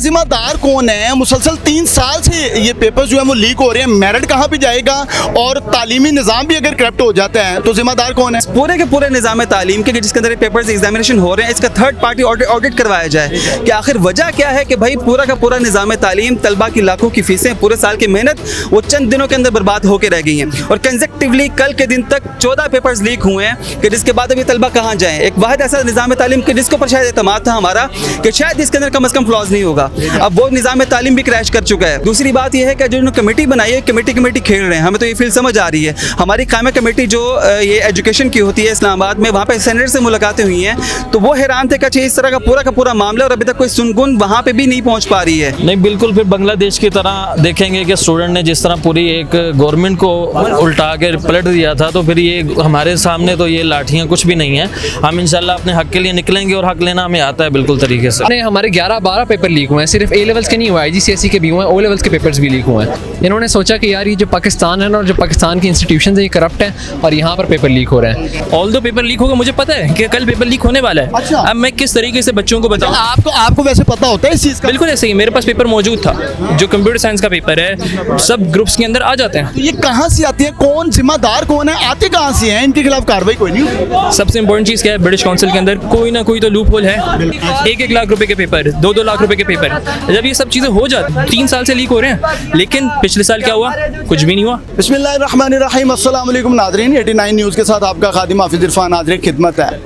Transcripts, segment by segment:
जिम्मेदार कौन है? मुसलसल 3 साल से ये पेपर्स जो है वो लीक हो रहे हैं, मेरिट कहाँ पे जाएगा? और तालीमी निज़ाम भी अगर करप्ट हो जाता है तो जिम्मेदार कौन है? पूरे के पूरे निज़ाम तालीम के जिसके अंदर पेपर्स एग्जामिनेशन हो रहे हैं, इसका थर्ड पार्टी ऑडिट करवाया जाए कि आखिर वजह क्या है कि भाई पूरा का पूरा निज़ाम तालीम, तलबा की लाखों की फीसें, पूरे साल की मेहनत वो चंद दिनों के अंदर बर्बाद होकर रह गई हैं। और कंसेक्टिवली कल के दिन तक 14 पेपर्स लीक हुए हैं कि जिसके बाद अभी तलबा कहाँ जाएँ। एक वाहिद ऐसा निज़ाम तालीम के जिसके ऊपर शायद एतमाद था हमारा कि शायद इसके अंदर कम अज़ कम फ्लॉज नहीं होगा, अब वो निज़ाम तालीम भी क्रैश कर चुका है। दूसरी बात यह है कि जो उन्होंने कमेटी बनाई है, कमेटी खेल रहे हैं। हमें तो ये फील समझ आ रही है। हमारी कायम कमेटी जो ये एजुकेशन की होती है इस्लामाबाद में, वहाँ पे सेनेटर से मुलाकातें हुई हैं, तो वो हैरान थे कि इस तरह का पूरा मामला और अभी तक कोई सुनगुन वहाँ पे भी नहीं पहुँच पा रही है। नहीं, बिल्कुल फिर बांग्लादेश की तरह देखेंगे कि स्टूडेंट ने जिस तरह पूरी एक गवर्नमेंट को उल्टा के पलट दिया था, तो फिर ये हमारे सामने तो ये लाठियाँ कुछ भी नहीं है। हम इंशाल्लाह अपने हक के लिए निकलेंगे और हक लेना हमें आता है बिल्कुल तरीके से। हमारे 11-12 पेपर लीक हुए हैं, सिर्फ ए लेवल्स के नहीं हुआ, IGCSE के भी हुए हैं, O लेवल्स के पेपर्स भी लीक हुए हैं। इन्होंने सोचा कि यार ये जो पाकिस्तान है ना और जो पाकिस्तान की इंस्टीट्यूशन है ये करप्ट है और यहाँ पर पेपर लीक हो रहे हैं। ऑल दो पेपर लीक होगा, मुझे पता है कि कल पेपर लीक होने वाला है। अच्छा। अब मैं किस तरीके से बच्चों को बताऊं? आपको वैसे पता होता है इस चीज़ का? बिल्कुल ऐसे ही, मेरे पास पेपर मौजूद था, जो कंप्यूटर साइंस का पेपर है, सब ग्रुप्स के अंदर आ जाते हैं। तो ये कहाँ से आती है? कौन जिम्मेदार कौन है? आते कहाँ से हैं? इनके खिलाफ कार्रवाई कोई नहीं होती? सबसे इंपॉर्टेंट चीज़ क्या है, ब्रिटिश काउंसिल के अंदर कोई ना कोई तो लूप होल है। 1-1 लाख रुपए के पेपर, 2-2 लाख रुपए के पेपर, जब ये सब चीज़ें हो जाती, 3 साल से लीक हो रहे हैं, लेकिन पिछले साल क्या हुआ? कुछ भी नहीं हुआ। बिस्मिल्लाहिर्रहमानिर्रहीम, अस्सलाम वालेकुम नाज़रीन, 89 न्यूज़ के साथ आपका खादिम हाफिज़ इरफान हाज़िर खिदमत है।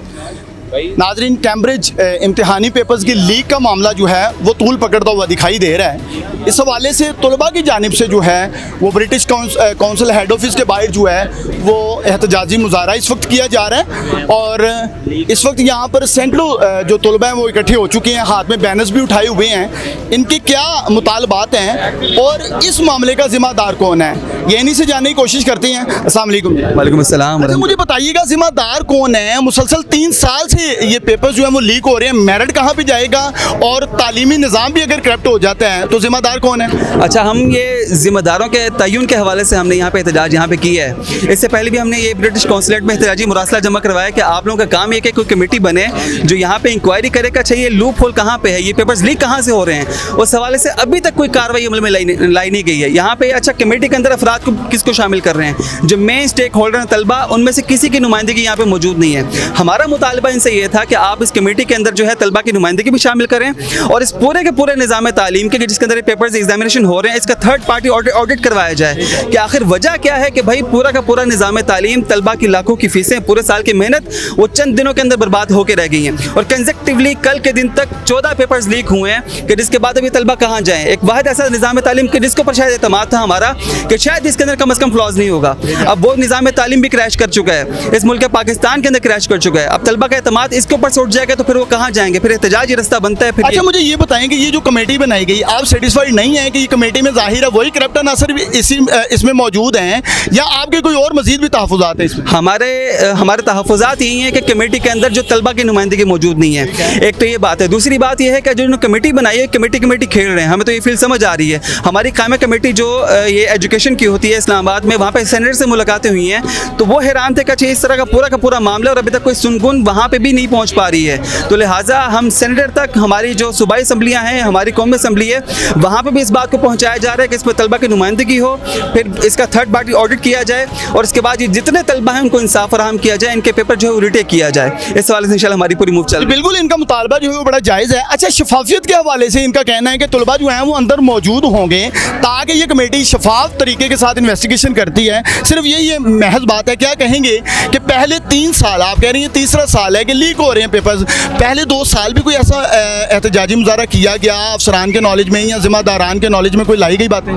नाज़रीन, कैम्ब्रिज इम्तिहानी पेपर्स की लीक का मामला जो है वो तूल पकड़ता हुआ दिखाई दे रहा है। इस हवाले से तलबा की जानिब से जो है वो ब्रिटिश काउंसिल हेड ऑफिस के बाहर जो है वो एहतजाजी मुजाहरा इस वक्त किया जा रहा है। और इस वक्त यहाँ पर सैकड़ों जो तलबा हैं वो इकट्ठे हो चुके हैं, हाथ में बैनर्स भी उठाए हुए हैं। इनके क्या मुतालबात हैं और इस मामले का जिम्मेदार कौन है, ये इन्हीं से जानने की कोशिश करते हैं। अस्सलाम वालेकुम। वालेकुम अस्सलाम। अच्छा, मुझे बताइएगा जिम्मेदार कौन है? मुसलसल 3 साल से ये पेपर्स जो है वो लीक हो रहे हैं, मेरिट कहाँ पे जाएगा? और तालीमी निज़ाम भी अगर करप्ट हो जाता है तो जिम्मेदार कौन है? अच्छा, हम ये जिम्मेदारों के तयन के हवाले से हमने यहाँ पे एहतजाज यहाँ पे किया है। इससे पहले भी हमने ये ब्रिटिश कौंसलेट में एहतजाजी मुरासला जमा करवाया कि आप लोगों का काम ये कि कोई कमेटी बने जो यहाँ पे इंक्वायरी करे का चाहिए लूप होल कहाँ पे है, ये पेपर्स लीक कहाँ से हो रहे हैं। उस हवाले से अभी तक कोई कार्रवाई अमल में लाई नहीं गई है। यहाँ पे अच्छा, कमेटी के अंदर अफराद को किसको शामिल कर रहे हैं? जो मेन स्टेक होल्डर हैं तलबा, उनमें से किसी की नुमाइंदगी यहाँ पे मौजूद नहीं है। हमारा मुतालबा इनसे ये था कि आप इस कमेटी के अंदर जो है तलबा की नुमाइंदगी भी शामिल करें और इस पूरे के पूरे निज़ाम तालीम के जिसके अंदर पेपर्स एग्जामिनेशन हो रहे हैं, इसका थर्ड पार्टी ऑडिट करवाया जाए कि आखिर वजह क्या है कि भाई पूरा का पूरा निज़ाम तालीम, तलबा की लाखों की फीसें, पूरे साल की मेहनत वो चंद दिनों के अंदर बर्बाद होकर रह गई हैं। और कंसेक्टिवली कल के दिन तक 14 पेपर्स लीक हुए हैं कि जिसके बाद अभी तलबा कहाँ जाएँ। एक वाहिद ऐसा निज़ाम तालीम के जिसके ऊपर शायद एतमाद था हमारा कि शायद इसके अंदर कम अज़ कम फ्लॉज नहीं होगा, अब वो निज़ाम तालीम भी क्रैश कर चुका है, इस मुल्क पाकिस्तान के अंदर क्रैश कर चुका है। अब तलबा का एतमाद इसके ऊपर से उठ जाएगा तो फिर वो कहाँ जाएंगे? फिर एहतजाजी रास्ता बनता है। फिर अच्छा, मुझे ये बताएं कि ये जो कमेटी बनाई गई, आप सेटिस्फाइड नहीं है कि ये कमेटी में जाहिर है वही करप्ट अनासर इसमें मौजूद हैं, या आपके कोई और मजीद भी तहफ़्फ़ुज़ात हैं इसमें? हमारे तहफ़्फ़ुज़ात यही हैं कि कमेटी के अंदर जो तलबा की नुमाइंदगी मौजूद नहीं है। एक तो ये बात है। दूसरी बात यह है कि जो उन्होंने कमेटी बनाई है, कमेटी खेल रहे हैं। हमें तो ये फील समझ आ रही है। हमारी कायम कमेटी जो ये एजुकेशन की होती है इस्लामाबाद में, वहाँ पर सेनेटर से मुलाकातें हुई हैं, तो वो हैरान थे कि इस तरह का पूरा मामला और अभी तक कोई सुनगुन वहाँ पर भी नहीं पहुँच पा रही है। तो लिहाजा हम सेनेटर तक, हमारी जो सूबाई असम्बलियाँ हैं, हमारी कौमी असम्बली है, वहाँ पर भी इस बात को पहुँचाया जा रहा है कि इसमें तलबा की नुमाइंदगी हो, फिर इसका थर्ड पार्टी ऑडिट किया जाए और इसके बाद ये जितने तलबा हैं उनको इंसाफ फराहम किया जाए, इनके पेपर जो है वो रिटेक किया जाए। इस हवाले से इंशाल्लाह हमारी पूरी मूव चल। बिल्कुल, इनका मुतालबा जो है वो बड़ा जायज़ है। अच्छा, शफाफियत के हवाले से इनका कहना है कि तलबा जो हैं वो अंदर मौजूद होंगे ताकि ये कमेटी शफाफ तरीके के साथ इन्वेस्टिगेशन करती है। सिर्फ यही महज बात है। क्या कहेंगे कि पहले 3 साल, आप कह रही हैं तीसरा साल है कि लीक हो रहे हैं पेपर्स, पहले 2 साल भी कोई ऐसा एहतजाजी मुजाहरा किया गया अफसरान के नॉलेज में या जिम्मेदारान के नॉलेज में कोई लाई गई बातें?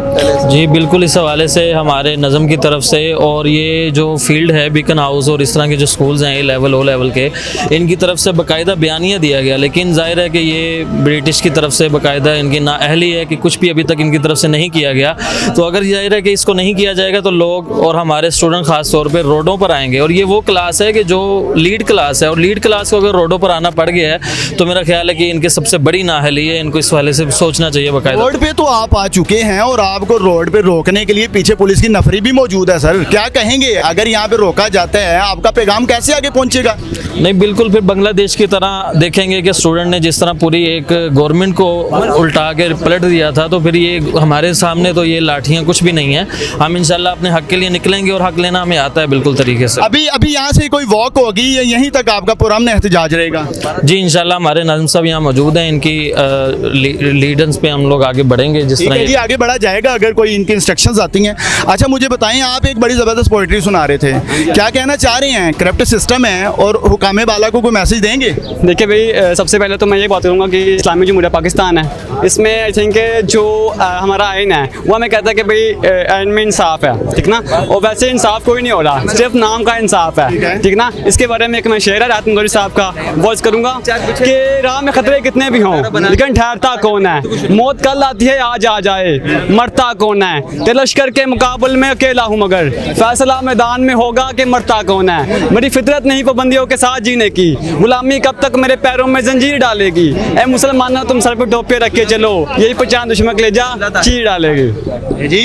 जी बिल्कुल, इस हवाले से हमारे नज़म की तरफ से और ये जो फील्ड है बीकन हाउस और इस तरह के जो स्कूल्स हैं A लेवल O लेवल के, इनकी तरफ से बाकायदा बयानिया दिया गया, लेकिन जाहिर है कि ये ब्रिटिश की तरफ से बाकायदा इनकी नाअहली है कि कुछ भी अभी तक इनकी तरफ से नहीं किया गया। तो अगर जाहिर है कि इसको नहीं किया जाएगा तो लोग और हमारे स्टूडेंट ख़ास तौर पर रोडों पर आएंगे। और ये वो क्लास है कि जो लीड क्लास है, और लीड क्लास को अगर रोडों पर आना पड़ गया है तो मेरा ख्याल है कि इनकी सबसे बड़ी नाअहली है। इनको इस हवाले से सोचना चाहिए बाकायदा। बोर्ड पे तो आप आ चुके हैं और आपको रोड पे रोकने के लिए पीछे पुलिस की नफरी भी मौजूद है सर, क्या कहेंगे? अगर यहाँ पे रोका जाता है आपका पैगाम कैसे आगे पहुँचेगा? नहीं, बिल्कुल फिर बांग्लादेश की तरह देखेंगे कि स्टूडेंट ने जिस तरह पूरी एक गवर्नमेंट को उल्टा के पलट दिया था, तो फिर ये हमारे सामने तो ये लाठियाँ कुछ भी नहीं है। हम इंशाल्लाह अपने हक के लिए निकलेंगे और हक लेना हमें आता है बिल्कुल तरीके से। अभी यहाँ से कोई वॉक होगी या यहीं तक आपका पुरअमन एहतजाज रहेगा? जी इंशाल्लाह हमारे नाज़िम साहब यहाँ मौजूद हैं, इनकी लीडर्स पे हम लोग आगे बढ़ेंगे जिस ठीक है तरह जी, आगे बढ़ा जाएगा अगर कोई इनकी इंस्ट्रक्शंस आती हैं। अच्छा मुझे बताएं, आप एक बड़ी ज़बरदस्त पोइट्री सुना रहे थे, क्या कहना चाह रहे हैं? करप्ट सिस्टम है और हुकामे बाला को कोई मैसेज देंगे? देखिए भाई, सबसे पहले तो मैं ये बात करूँगा कि इस्लामी जमहूरियत पाकिस्तान है, इसमें आई थिंक जो हमारा आइन है वो हमें कहता है कि भाई आइन में इंसाफ है, ठीक ना। और वैसे इंसाफ कोई नहीं हो रहा, सिर्फ नाम का इंसाफ है, ठीक ना। इसके बारे में एक मैं शेर है राहत मंदोरी साहब का, वॉइस करूँगा कि राह में खतरे कितने भी हों लेकिन ठहरता कौन है, मौत कल आती है आज आ जाए, मरता कौन है, ते लश्कर के मुकाबले में अकेला हूँ मगर फैसला मैदान में होगा कि मरता कौन है। मेरी फितरत नहीं पाबंदियों के साथ जीने की, गुलामी कब तक मेरे पैरों में जंजीर डालेगी, ए मुसलमानों तुम सर पे टोपे रख के चलो, यही पहचान दुश्मन कलेजा चीर डालेगी। जी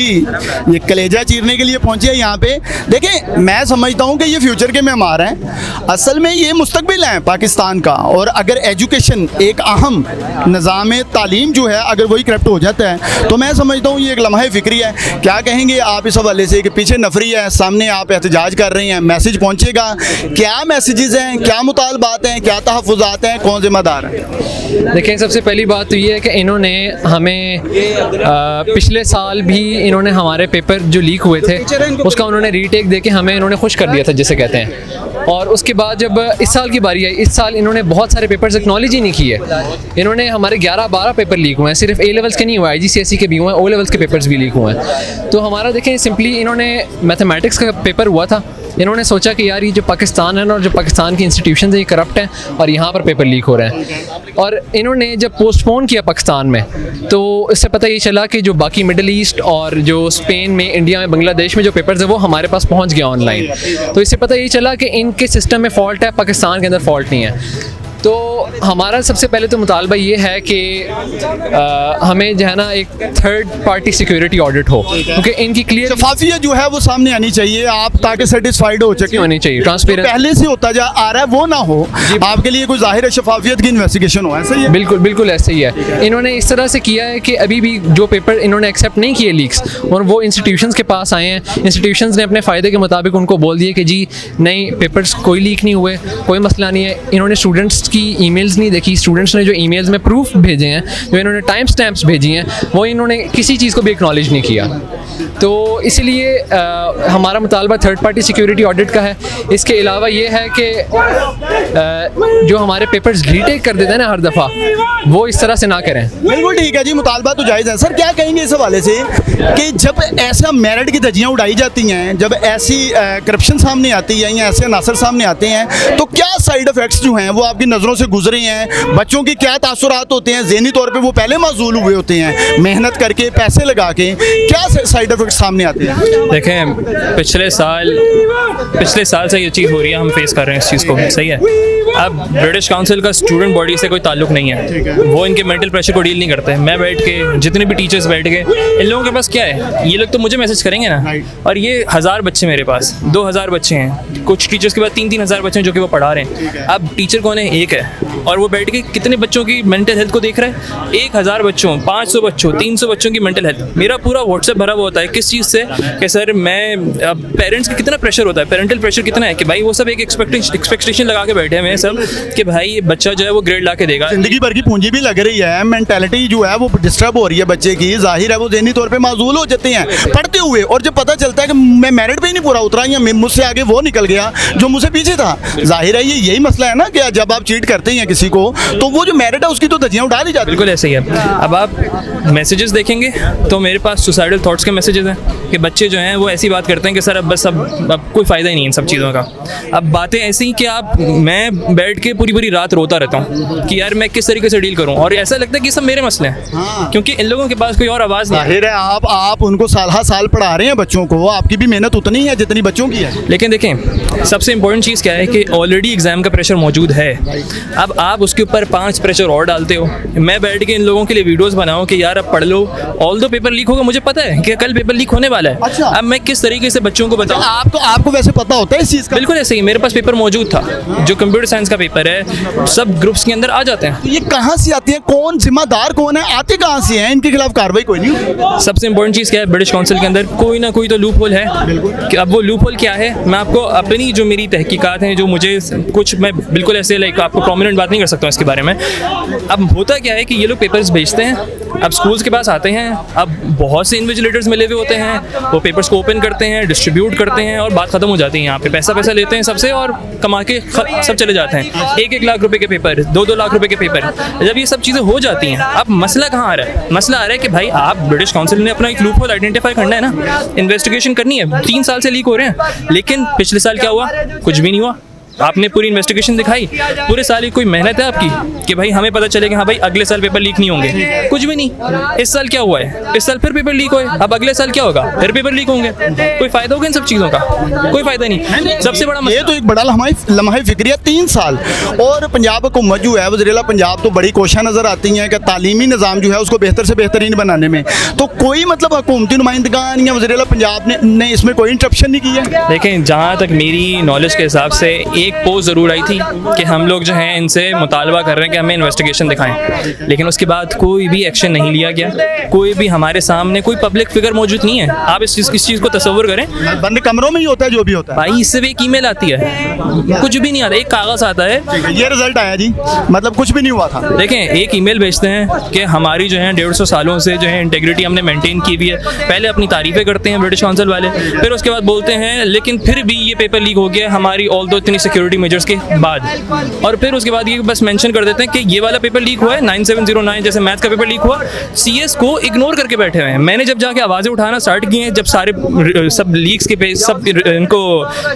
ये कलेजा चीरने के लिए पहुंचे हैं यहाँ पे। देखें मैं समझता हूँ कि ये फ्यूचर के मेहमान हैं, असल में ये मुस्तकबिल हैं पाकिस्तान का, और अगर एजुकेशन एक अहम निज़ाम तालीम जो है अगर वही करप्ट हो जाता है तो मैं समझता हूँ ये एक लम्हा फिक्री है। क्या कहेंगे आप इस हवाले से कि पीछे नफरी है, सामने आप एहतजाज कर रहे हैं, मैसेज पहुँचेगा? क्या मैसेजेस हैं, क्या मुतालबात हैं, क्या तहफ़्फ़ुज़ात हैं, कौन ज़िम्मेदार है? देखिए सबसे पहली बात तो ये है कि इन्होंने हमें पिछले साल भी इन्होंने हमारे पेपर जो लीक हुए थे उसका उन्होंने रीटेक दे के हमें इन्होंने खुश कर दिया था जिसे कहते हैं। और उसके बाद जब इस साल की बारी आई, इस साल इन्होंने बहुत सारे पेपर्स एक्नॉलेज ही नहीं किए। इन्होंने हमारे 11-12 पेपर लीक हुए हैं, सिर्फ ए लेवल्स के नहीं हुए, IGCSE के भी हुए हैं, ओ लेवल्स के पेपर्स भी लीक हुए हैं। तो हमारा देखें सिंपली इन्होंने मैथमेटिक्स का पेपर हुआ था, इन्होंने सोचा कि यार ये जो पाकिस्तान है ना और जो पाकिस्तान की इंस्टीट्यूशन है ये करप्ट हैं और यहाँ पर पेपर लीक हो रहे हैं। और इन्होंने जब पोस्टपोन किया पाकिस्तान में तो इससे पता ये चला कि जो बाकी मिडल ईस्ट और जो स्पेन में, इंडिया में, बांग्लादेश में जो पेपर्स है वो हमारे पास पहुँच गया ऑनलाइन। तो इससे पता ये चला कि इनके सिस्टम में फ़ॉल्ट है, पाकिस्तान के अंदर फ़ॉल्ट नहीं है। तो हमारा सबसे पहले तो मुतालबा ये है कि हमें जो है ना एक थर्ड पार्टी सिक्योरिटी ऑडिट हो, क्योंकि इनकी क्लियर शफाफियत जो है वो सामने आनी चाहिए, आप ताकि सेटिस्फाइड हो सके, होनी चाहिए, ट्रांसपेरेंट पहले से होता जा आ रहा है वो ना हो, आपके लिए कोई जाहिर है शफाफियत की इन्वेस्टिगेशन हो, ऐसा ही है? बिल्कुल बिल्कुल ऐसे ही है। इन्होंने इस तरह से किया है कि अभी भी जो पेपर इन्होंने एक्सेप्ट नहीं किए लीक्स और वो इंस्टीट्यूशंस के पास आए हैं, इंस्टीट्यूशंस ने अपने फ़ायदे के मुताबिक उनको बोल दिए कि जी नहीं पेपर्स कोई लीक नहीं हुए, कोई मसला नहीं है। इन्होंने स्टूडेंट्स की ईमेल्स नहीं देखी, स्टूडेंट्स ने जो ईमेल्स में प्रूफ भेजे हैं, जो इन्होंने टाइम स्टैम्प्स भेजी हैं, वो इन्होंने किसी चीज़ को भी एक्नॉलेज नहीं किया। तो इसलिए हमारा मुतालबा थर्ड पार्टी सिक्योरिटी ऑडिट का है। इसके अलावा ये है कि जो हमारे पेपर्स रीटेक कर देते हैं ना हर दफ़ा, वो इस तरह से ना करें। बिल्कुल ठीक है जी, मुतालबा तो जायज़ है। सर क्या कहेंगे इस हवाले से कि जब ऐसा मेरिट की धज्जियाँ उड़ाई जाती हैं, जब ऐसी करप्शन सामने आती है या ऐसे अनासर सामने आते हैं, तो क्या साइड इफ़ेक्ट्स जो हैं वो आपकी नज़रों से गुजरे हैं? बच्चों की क्या तासुरात होते हैं? ज़हनी तौर पे वो पहले माजूल हुए होते हैं मेहनत करके, पैसे लगा के, क्या साइड इफ़ेक्ट्स सामने आते हैं? देखें पिछले साल से ये चीज़ हो रही है, हम फेस कर रहे हैं इस चीज़ को, सही है। अब ब्रिटिश काउंसिल का स्टूडेंट बॉडी से कोई ताल्लुक नहीं है, वो इनके मेंटल प्रेशर को डील नहीं करते। मैं बैठ के, जितने भी टीचर्स बैठ के, इन लोगों के पास क्या है, ये लोग तो मुझे मैसेज करेंगे ना, और ये 1000 बच्चे मेरे पास, 2000 बच्चे हैं, कुछ टीचर्स के पास 3-3 हज़ार बच्चे हैं जो कि वो पढ़ा रहे हैं। अब टीचर कौन है? एक है, और वो बैठ के कितने बच्चों की मेंटल हेल्थ को देख रहा है? 1000 बच्चों, 500 बच्चों, 300 बच्चों की मेंटल हेल्थ। मेरा पूरा व्हाट्सएप भरा हुआ होता है किस चीज़ से कि सर मैं, पेरेंट्स का कितना प्रेशर होता है, पेरेंटल प्रेशर कितना है कि भाई वो सब एक एक्सपेक्टेशन लगा के बैठे हैं सब कि भाई ये बच्चा जो है वो ग्रेड ला के देगा। जिंदगी भर की पूंजी भी लग रही है, मेंटालिटी जो है वो डिस्टर्ब हो रही है बच्चे की, जाहिर है वो ज़हनी तौर पे माजूल हो जाते हैं पढ़ते हुए, और जब पता चलता है कि मैं मेरिट पे ही नहीं पूरा उतरा या मुझसे आगे वो निकल गया जो मुझसे पीछे था, जाहिर है यही मसला है ना कि जब आप चीट करते हैं किसी को तो वो जो मेरिट है उसकी तो धज्जियाँ उड़ा दी जाती है। बिल्कुल ऐसे ही है। अब आप मैसेजेस देखेंगे तो मेरे पास सुसाइडल थॉट्स के मैसेजेस हैं कि बच्चे जो हैं वो ऐसी बात करते हैं कि सर अब कोई फ़ायदा ही नहीं इन सब चीज़ों का। अब बातें ऐसी कि मैं बैठ के पूरी रात रोता रहता हूँ कि यार मैं किस तरीके से डील करूँ, और ऐसा लगता है कि सब मेरे मसले हैं क्योंकि इन लोगों के पास कोई और आवाज़ नहीं है। जाहिर है आप उनको साल पढ़ा रहे हैं बच्चों को, आपकी भी मेहनत उतनी है जितनी बच्चों की है। लेकिन देखें सबसे इंपॉर्टेंट चीज़ क्या है कि ऑलरेडी एग्जाम का प्रेशर मौजूद है, अब आप उसके ऊपर 5 प्रेशर और डालते हो। मैं बैठ के इन लोगों के लिए वीडियोस बनाऊं कि यार अब पढ़ लो, ऑल दो पेपर लीक होगा, मुझे पता है कि कल पेपर लीक होने वाला है। अच्छा। अब मैं किस तरीके से बच्चों को बताऊं? आपको वैसे पता होता है इस चीज़ का? बिल्कुल ऐसे ही मेरे पास पेपर मौजूद था, जो कंप्यूटर साइंस का पेपर है, सब ग्रुप्स के अंदर आ जाते हैं। तो ये कहाँ से आती है, कौन जिम्मेदार कौन है, आते कहाँ से हैं, इनके खिलाफ कार्रवाई कोई नहीं होती? सबसे इंपॉर्टेंट चीज़ क्या है, ब्रिटिश काउंसिल के अंदर कोई ना कोई तो लूप होल है। कि अब वो लूप होल क्या है, मैं आपको अपनी जो मेरी तहकीकात हैं, जो मुझे कुछ, मैं बिल्कुल ऐसे लाइक आपको प्रोमिनेंट बात नहीं कर सकता हूँ इसके बारे में। अब होता क्या है कि ये लोग पेपर्स भेजते हैं, अब स्कूल्स के पास आते हैं, अब बहुत से इन्विजिलेटर्स मिले हुए होते हैं, वो पेपर्स को ओपन करते हैं, डिस्ट्रीब्यूट करते हैं और बात खत्म हो जाती है। यहाँ पे पैसा लेते हैं सबसे और कमा के सब चले जाते हैं। 1-1 लाख रुपए के पेपर, 2-2 लाख रुपए के पेपर, जब ये सब चीज़ें हो जाती हैं, अब मसला कहाँ आ रहा है? मसला आ रहा है कि भाई आप ब्रिटिश काउंसिल ने अपना एक लूप होल आइडेंटिफाई करना है ना, इन्वेस्टिगेशन करनी है। 3 साल से लीक हो रहे हैं, लेकिन पिछले साल क्या हुआ? कुछ भी नहीं हुआ। आपने पूरी इन्वेस्टिगेशन दिखाई, पूरे साल की कोई मेहनत है आपकी कि भाई हमें पता चले कि हाँ भाई अगले साल पेपर लीक नहीं होंगे? कुछ भी नहीं। इस साल क्या हुआ है? इस साल फिर पेपर लीक हुए, अब अगले साल क्या होगा? फिर पेपर लीक होंगे। कोई फायदा होगा इन सब चीज़ों का? कोई फायदा नहीं। सबसे बड़ा ये तो एक बड़ा लम्हा फिक्रिया 3 साल। और पंजाब हुकूमत जो है, वज़ीर-ए-आला पंजाब तो बड़ी कोशिश नज़र आती हैं कि तालीमी निज़ाम जो है उसको बेहतर से बेहतरीन बनाने में, तो कोई मतलब हुकूमती नुमाइंदगान या वज़ीर-ए-आला पंजाब ने इसमें कोई इंटरप्शन नहीं की है? देखें, जहाँ तक मेरी नॉलेज के हिसाब से एक पोस्ट ज़रूर आई थी कि हम लोग जो हैं इनसे मुतालबा कर रहे हैं कि हमें इन्वेस्टिगेशन दिखाएं, लेकिन उसके बाद कोई भी एक्शन नहीं लिया गया। कोई भी हमारे सामने कोई पब्लिक फिगर मौजूद नहीं है। आप इस चीज़ को तसव्वुर करें, बंद कमरों में ही होता है जो भी होता है। भाई इससे भी एक ईमेल आती है, कुछ भी नहीं आता, एक कागज़ आता है, ये रिजल्ट आया जी, मतलब कुछ भी नहीं हुआ था। देखें एक ईमेल भेजते हैं कि हमारी जो है 150 सालों से जो है इंटेग्रिटी हमने मेंटेन की हुई है। पहले अपनी तारीफ़ें करते हैं ब्रिटिश काउंसिल वाले, फिर उसके बाद बोलते हैं लेकिन फिर भी ये पेपर लीक हो गया हमारी ऑल दो इतनी सिक्योरिटी मेजर्स के बाद, और फिर उसके बाद ये बस मेंशन कर देते हैं कि ये वाला पेपर लीक हुआ है 9709, जैसे मैथ का पेपर लीक हुआ। सीएस को इग्नोर करके बैठे हुए हैं। मैंने जब जाके आवाज़ें उठाना स्टार्ट की हैं, जब सारे सब लीक्स के पेज, सब इनको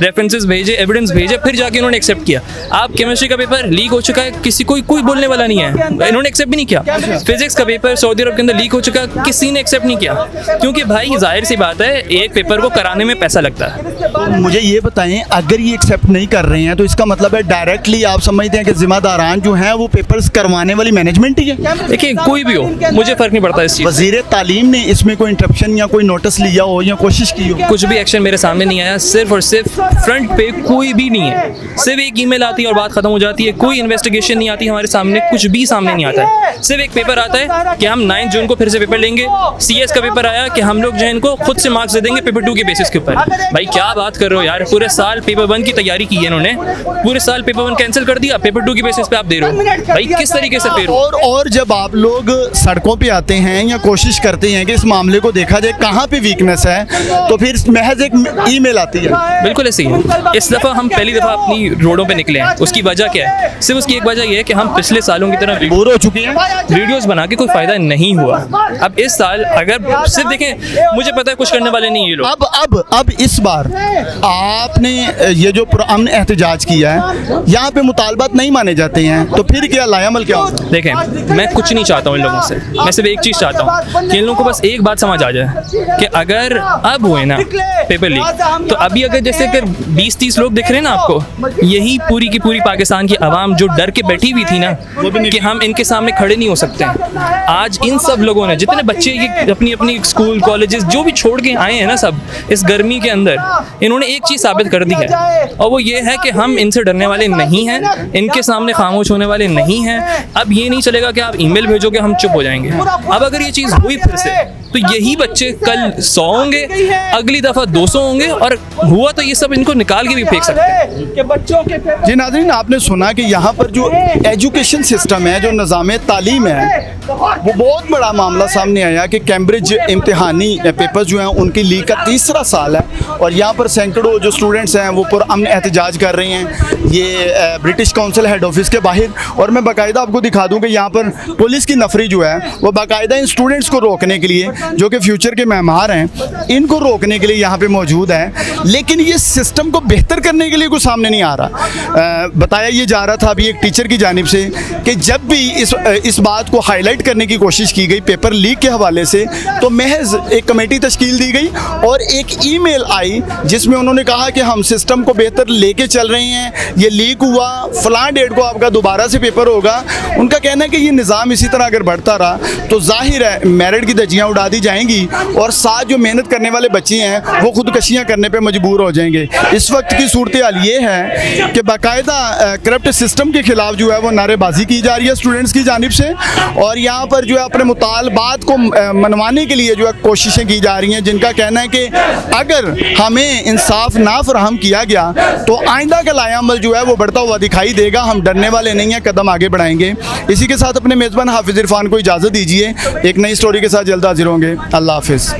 रेफरेंसेस भेजे, एविडेंस भेजे, फिर जाके इन्होंने एक्सेप्ट किया। आप केमिस्ट्री का पेपर लीक हो चुका है, किसी कोई बोलने वाला नहीं है, इन्होंने एक्सेप्ट भी नहीं किया। फिजिक्स का पेपर सऊदी अरब के अंदर लीक हो चुका है, किसी ने एक्सेप्ट नहीं किया, क्योंकि भाई जाहिर सी बात है एक पेपर को कराने में पैसा लगता है। तो मुझे ये बताएं, अगर ये एक्सेप्ट नहीं कर रहे हैं तो इसका मतलब है डायरेक्टली आप समझते हैं कि जिम्मेदारान जो हैं वो पेपर्स करवाने वाली मैनेजमेंट ही है? देखिए कोई भी हो, मुझे फ़र्क नहीं पड़ता इस चीज़। वज़ीर तालीम ने इसमें कोई इंटरप्शन या कोई नोटिस लिया हो या कोशिश की हो? कुछ भी एक्शन मेरे सामने नहीं आया, सिर्फ और सिर्फ फ्रंट पे कोई भी नहीं है, सिर्फ एक ईमेल आती है और बात खत्म हो जाती है। कोई इन्वेस्टिगेशन नहीं आती हमारे सामने, कुछ भी सामने नहीं आता है। सिर्फ एक पेपर आता है कि हम 9 जून को फिर से पेपर लेंगे। सीएस का पेपर आया कि हम लोग जो है इनको खुद से मार्क्स दे देंगे पेपर 2 के बेसिस के ऊपर। भाई क्या बात कर रहे हो यार, पूरे साल पेपर 1 की तैयारी की है इन्होंने, पूरे साल पेपर 1 कैंसिल कर दिया, पेपर 2 की बेसिस पे आप दे रहे हो। भाई किस तरीके से फेर? और जब आप लोग सड़कों पे आते हैं या कोशिश करते हैं कि इस मामले को देखा जाए कहाँ पे वीकनेस है, तो फिर महज एक ईमेल आती है। बिल्कुल ऐसे ही है। इस दफ़ा हम पहली दफ़ा अपनी रोडों पे निकले हैं। उसकी वजह क्या है? सिर्फ उसकी एक वजह यह है कि हम पिछले सालों की तरह बोर हो चुके हैं, वीडियोस बना के कोई फ़ायदा नहीं हुआ। अब इस साल अगर सिर्फ देखें, मुझे पता है कुछ करने वाले नहीं ये लोग। अब इस बार आपने ये जो पुरअमन एहतजाज किया है, यहाँ पे मुतालबात नहीं माने जाते हैं, तो फिर क्या लायामल क्या होता है? देखें मैं कुछ नहीं चाहता हूँ इन लोगों से, मैं सिर्फ एक चीज़ चाहता हूँ कि इन लोगों को बस एक बात समझ आ जाए कि अगर अब हुए ना पेपर लीक, तो अभी अगर जैसे अगर 20-30 लोग दिख रहे हैं ना आपको, यही पूरी की पूरी पाकिस्तान की आवाम जो डर के बैठी हुई थी ना कि हम इनके सामने खड़े नहीं हो सकते हैं, आज इन सब लोगों ने, जितने बच्चे ये अपनी अपनी स्कूल कॉलेजेस जो भी छोड़ के आए हैं ना, सब इस गर्मी के अंदर इन्होंने एक चीज़ साबित कर दी है, और वो ये है कि हम इनसे डरने वाले नहीं हैं, इनके सामने खामोश होने वाले नहीं हैं। अब ये नहीं चलेगा कि आप ईमेल भेजोगे हम चुप हो जाएंगे। अब अगर ये चीज़ हुई फिर से, तो यही बच्चे कल 100 होंगे, अगली दफ़ा 200 होंगे, और हुआ तो ये सब इनको निकाल के भी फेंक सकते हैं। जी नाज़रीन, आपने सुना कि यहाँ पर जो एजुकेशन सिस्टम है, जो निज़ाम तालीम है, वो बहुत बड़ा मामला सामने आया कि कैम्ब्रिज इम्तिहानी पेपर्स जो हैं उनकी लीक का 3रा साल है, और यहाँ पर सैकड़ों जो स्टूडेंट्स हैं वो पुरअमन एहतजाज कर रहे हैं ये ब्रिटिश काउंसिल हेड ऑफिस के बाहर। और मैं बाकायदा आपको दिखा दूँ कि यहाँ पर पुलिस की नफरी जो है वो बाकायदा इन स्टूडेंट्स को रोकने के लिए जो कि फ्यूचर के मेहमान हैं, इनको रोकने के लिए यहाँ पे मौजूद हैं, लेकिन ये सिस्टम को बेहतर करने के लिए कुछ सामने नहीं आ रहा। बताया ये जा रहा था अभी एक टीचर की जानिब से कि जब भी इस बात को हाईलाइट करने की कोशिश की गई पेपर लीक के हवाले से, तो महज एक कमेटी तश्कील दी गई और एक ईमेल आई जिसमें उन्होंने कहा कि हम सिस्टम को बेहतर लेके चल रहे हैं, ये लीक हुआ, फलां डेट को आपका दोबारा से पेपर होगा। उनका कहना है कि ये निज़ाम इसी तरह अगर बढ़ता रहा तो जाहिर है मेरिट की धज्जियाँ उड़ा दी जाएंगी और साथ जो मेहनत करने वाले बच्चे हैं वो खुदकशियाँ करने पर मजबूर हो जाएंगे। इस वक्त की सूरत हाल ये है कि बाकायदा करप्ट सिस्टम के खिलाफ जो है वो नारेबाजी की जा रही है स्टूडेंट्स की जानिब से, और यहाँ पर जो है अपने मुतालबात को मनवाने के लिए जो है कोशिशें की जा रही हैं, जिनका कहना है कि अगर हमें इंसाफ ना फराहम किया गया तो आइंदा का लायामल जो है वो बढ़ता हुआ दिखाई देगा। हम डरने वाले नहीं हैं, कदम आगे बढ़ाएंगे। इसी के साथ अपने मेज़बान हाफिज़ इरफान को इजाज़त दीजिए, एक नई स्टोरी के साथ जल्द हाजिर होंगे। अल्लाह हाफिज़।